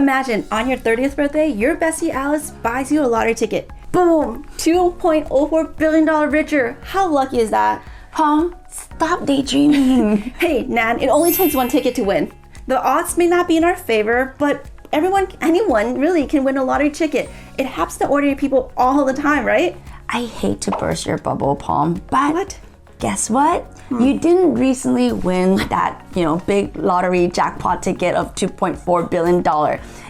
Imagine on your 30th birthday, your bestie Alice buys you a lottery ticket. Boom! $2.04 billion richer. How lucky is that? Palm, stop daydreaming. Hey, Nan, it only takes one ticket to win. The odds may not be in our favor, but anyone really can win a lottery ticket. It happens to ordinary people all the time, right? I hate to burst your bubble, Palm, but What? guess what? You didn't recently win that, big lottery jackpot ticket of $2.4 billion.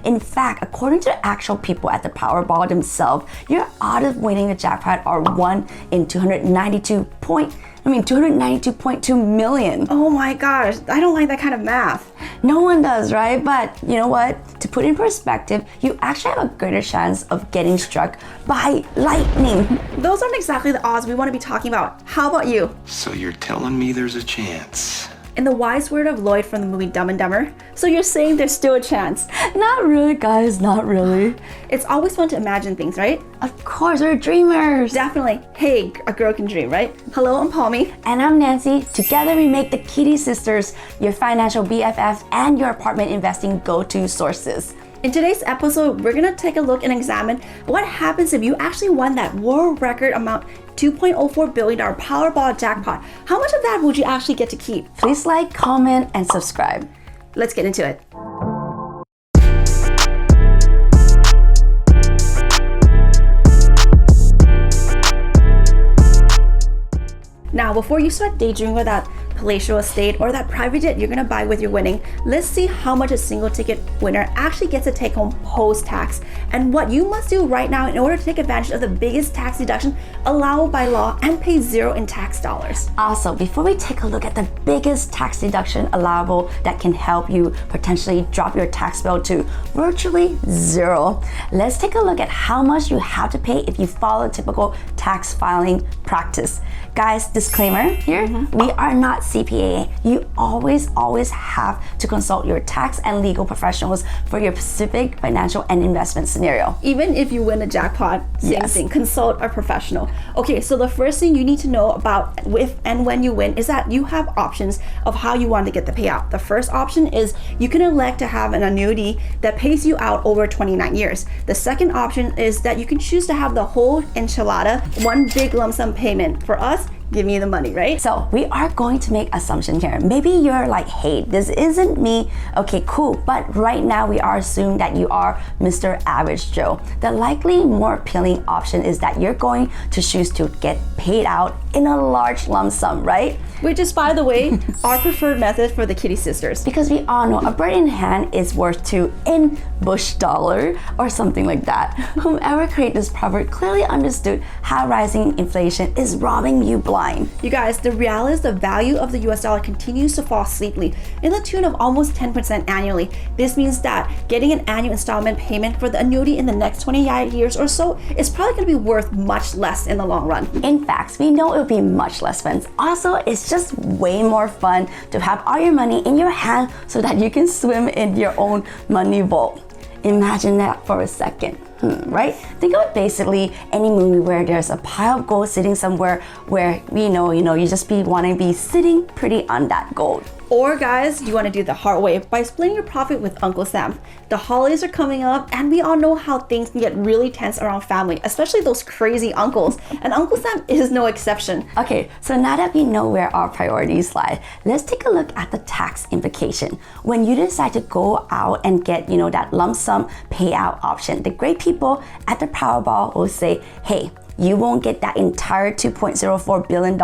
In fact, according to actual people at the Powerball themselves, your odds of winning a jackpot are 1 in 292.2 million. Oh my gosh, I don't like that kind of math. No one does, right? But you know what? To put in perspective, you actually have a greater chance of getting struck by lightning. Those aren't exactly the odds we want to be talking about. How about you? So you're telling me there's a chance? In the wise word of Lloyd from the movie Dumb and Dumber, so you're saying there's still a chance. Not really, guys, not really. It's always fun to imagine things, right? Of course, we're dreamers. Definitely. Hey, a girl can dream, right? Hello, I'm Palmy. And I'm Nancy. Together we make the Kitti sisters, your financial BFFs and your apartment investing go-to sources. In today's episode, we're gonna take a look and examine what happens if you actually won that world record amount $2.04 billion Powerball jackpot. How much of that would you actually get to keep? Please like, comment, and subscribe. Let's get into it. Now, before you start daydreaming with that palatial estate or that private jet you're gonna buy with your winning, let's see how much a single ticket winner actually gets to take home post-tax and what you must do right now in order to take advantage of the biggest tax deduction allowable by law and pay zero in tax dollars. Also, before we take a look at the biggest tax deduction allowable that can help you potentially drop your tax bill to virtually zero, let's take a look at how much you have to pay if you follow typical tax filing practice. Guys, disclaimer here, we are not CPA. You always have to consult your tax and legal professionals for your specific financial and investment scenario. Even if you win a jackpot, same thing, consult a professional. Okay, so the first thing you need to know about if and when you win is that you have options of how you want to get the payout. The first option is you can elect to have an annuity that pays you out over 29 years. The second option is that you can choose to have the whole enchilada, one big lump sum payment. For us, give me the money, right? So we are going to make assumptions here. Maybe you're like, hey, this isn't me. Okay, cool. But right now we are assuming that you are Mr. Average Joe. The likely more appealing option is that you're going to choose to get paid out in a large lump sum, right? Which is, by the way, our preferred method for the Kitti sisters. Because we all know a bird in hand is worth two in bush dollar or something like that. Whomever created this proverb clearly understood how rising inflation is robbing you blind. You guys, the reality is the value of the US dollar continues to fall steeply in the tune of almost 10% annually. This means that getting an annual installment payment for the annuity in the next 28 years or so is probably going to be worth much less in the long run. In fact, we know it will be much less fun. Also, it's just way more fun to have all your money in your hand so that you can swim in your own money vault. Imagine that for a second. Right? Think of it basically any movie where there's a pile of gold sitting somewhere where you just be wanting to be sitting pretty on that gold. Or guys, you want to do the hard way by splitting your profit with Uncle Sam. The holidays are coming up and we all know how things can get really tense around family, especially those crazy uncles. And Uncle Sam is no exception. Okay, so now that we know where our priorities lie, let's take a look at the tax implication. When you decide to go out and get, that lump sum payout option, the great people at the Powerball will say, hey, you won't get that entire $2.04 billion.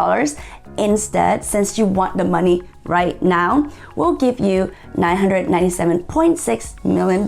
Instead, since you want the money right now, we'll give you $997.6 million,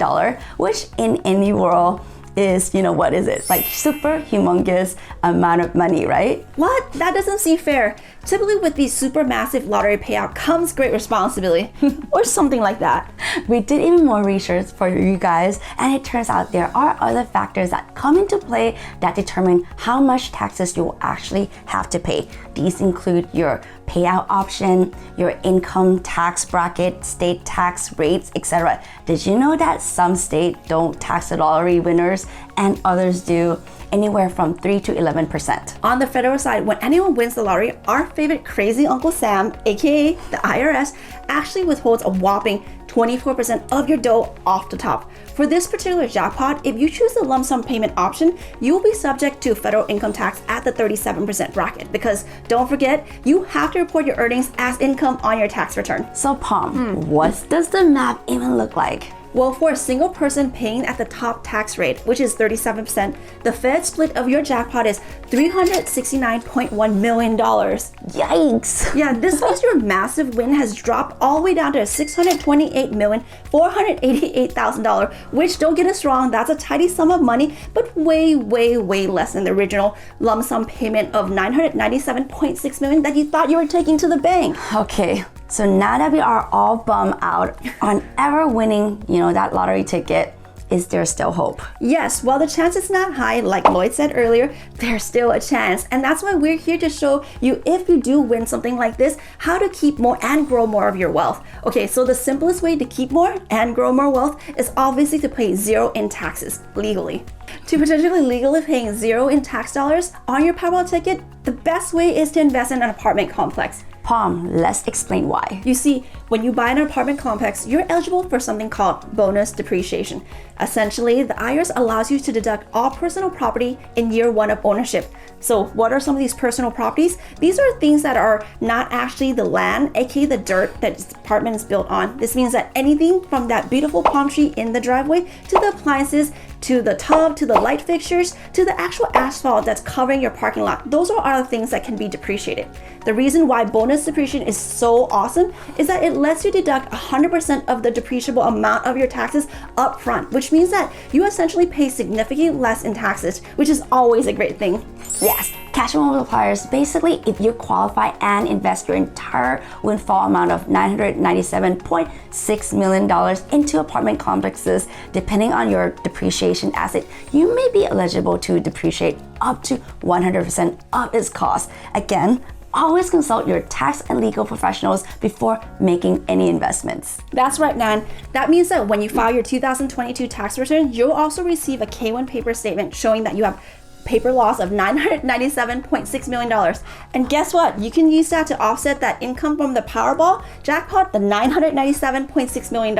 which in any world is, what is it? Like super humongous amount of money, right? What? That doesn't seem fair. Typically with these super massive lottery payout comes great responsibility or something like that. We did even more research for you guys, and it turns out there are other factors that come into play that determine how much taxes you will actually have to pay. These include your payout option, your income tax bracket, state tax rates, etc. Did you know that some states don't tax the lottery winners and others do? anywhere from 3 to 11%. On the federal side, when anyone wins the lottery, our favorite crazy Uncle Sam, aka the IRS, actually withholds a whopping 24% of your dough off the top. For this particular jackpot, if you choose the lump sum payment option, you will be subject to federal income tax at the 37% bracket because don't forget, you have to report your earnings as income on your tax return. So Palm, what does the math even look like? Well, for a single person paying at the top tax rate, which is 37%, the Fed split of your jackpot is $369.1 million. Yikes! Yeah, this means your massive win has dropped all the way down to $628,488,000, which, don't get us wrong, that's a tidy sum of money, but way, way, way less than the original lump sum payment of $997.6 million that you thought you were taking to the bank. Okay, so now that we are all bummed out on ever winning, that lottery ticket, is there still hope? Yes, while the chance is not high, like Lloyd said earlier, there's still a chance. And that's why we're here to show you, if you do win something like this, how to keep more and grow more of your wealth. Okay, so the simplest way to keep more and grow more wealth is obviously to pay zero in taxes legally. To potentially legally paying zero in tax dollars on your Powerball ticket, the best way is to invest in an apartment complex. Palm, let's explain why. You see, when you buy an apartment complex, you're eligible for something called bonus depreciation. Essentially, the IRS allows you to deduct all personal property in year one of ownership. So what are some of these personal properties? These are things that are not actually the land, aka the dirt that this apartment is built on. This means that anything from that beautiful palm tree in the driveway to the appliances, to the tub, to the light fixtures, to the actual asphalt that's covering your parking lot. Those are all the things that can be depreciated. The reason why bonus depreciation is so awesome is that it lets you deduct 100% of the depreciable amount of your taxes up front, which means that you essentially pay significantly less in taxes, which is always a great thing. Yes, cash flow multipliers. Basically, if you qualify and invest your entire windfall amount of $997.6 million into apartment complexes, depending on your depreciation asset, you may be eligible to depreciate up to 100% of its cost. Again, always consult your tax and legal professionals before making any investments. That's right, Nan. That means that when you file your 2022 tax return, you'll also receive a K1 paper statement showing that you have paper loss of $997.6 million. And guess what? You can use that to offset that income from the Powerball jackpot, the $997.6 million.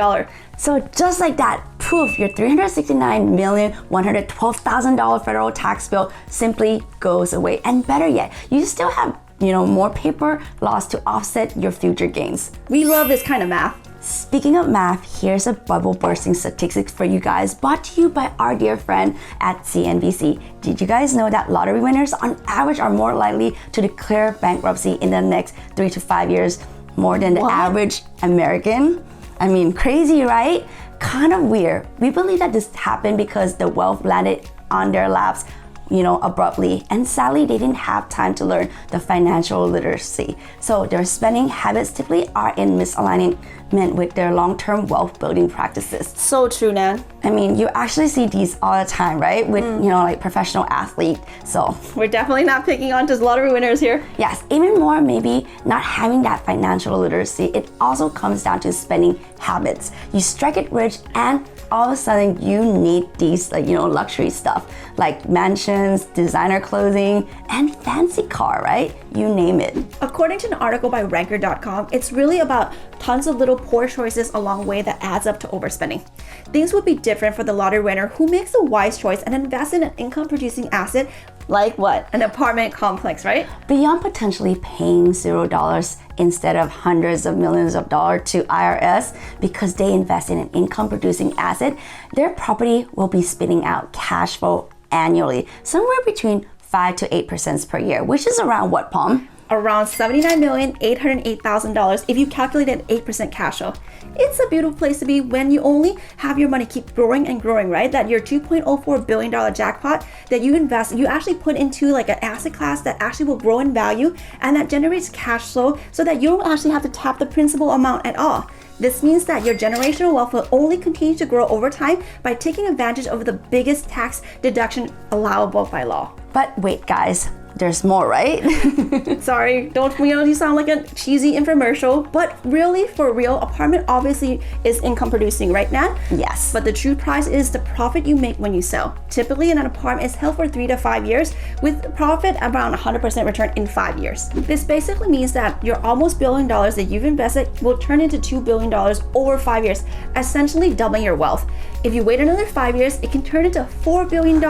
So just like that, poof, your $369,112,000 federal tax bill simply goes away. And better yet, you still have more paper loss to offset your future gains. We love this kind of math. Speaking of math, here's a bubble bursting statistics for you guys, brought to you by our dear friend at CNBC. Did you guys know that lottery winners on average are more likely to declare bankruptcy in the next 3 to 5 years more than the average American? I mean, crazy, right? Kind of weird. We believe that this happened because the wealth landed on their laps abruptly, and sadly they didn't have time to learn the financial literacy. So their spending habits typically are in misalignment with their long-term wealth building practices. So true, Nan. I mean, you actually see these all the time, right? With like professional athletes. So we're definitely not picking on just lottery winners here. Yes, even more maybe not having that financial literacy. It also comes down to spending habits. You strike it rich and all of a sudden you need these luxury stuff like mansions, designer clothing, and fancy car, right? You name it. According to an article by Ranker.com, it's really about tons of little poor choices along the way that adds up to overspending. Things would be different for the lottery winner who makes a wise choice and invests in an income-producing asset like what? An apartment complex, right? Beyond potentially paying $0 instead of hundreds of millions of dollars to IRS because they invest in an income-producing asset, their property will be spitting out cash flow annually, somewhere between 5 to 8% per year, which is around what, Palm? Around $79,808,000 if you calculate an 8% cash flow. It's a beautiful place to be when you only have your money keep growing and growing, right? That your $2.04 billion jackpot that you invest, you actually put into like an asset class that actually will grow in value and that generates cash flow so that you don't actually have to tap the principal amount at all. This means that your generational wealth will only continue to grow over time by taking advantage of the biggest tax deduction allowable by law. But wait, guys. there's more, right? Sorry, don't you sound like a cheesy infomercial, but really, for real, apartment obviously is income producing, right, Nat? Yes. But the true price is the profit you make when you sell. Typically, an apartment is held for 3 to 5 years with profit around 100% return in 5 years. This basically means that your almost $1 billion that you've invested will turn into $2 billion over 5 years, essentially doubling your wealth. If you wait another 5 years, it can turn into $4 billion.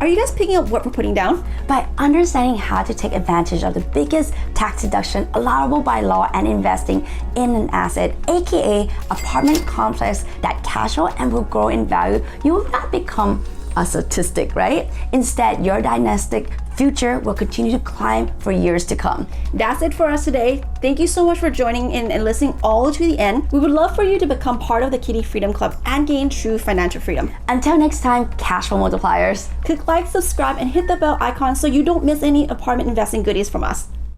Are you guys picking up what we're putting down? By understanding how to take advantage of the biggest tax deduction allowable by law and investing in an asset, aka apartment complex that cash flow and will grow in value, you will not become a statistic, right? Instead, your dynastic future will continue to climb for years to come. That's it for us today. Thank you so much for joining in and listening all to the end. We would love for you to become part of the Kitti Freedom Club and gain true financial freedom. Until next time, cash flow multipliers. Click like, subscribe, and hit the bell icon so you don't miss any apartment investing goodies from us.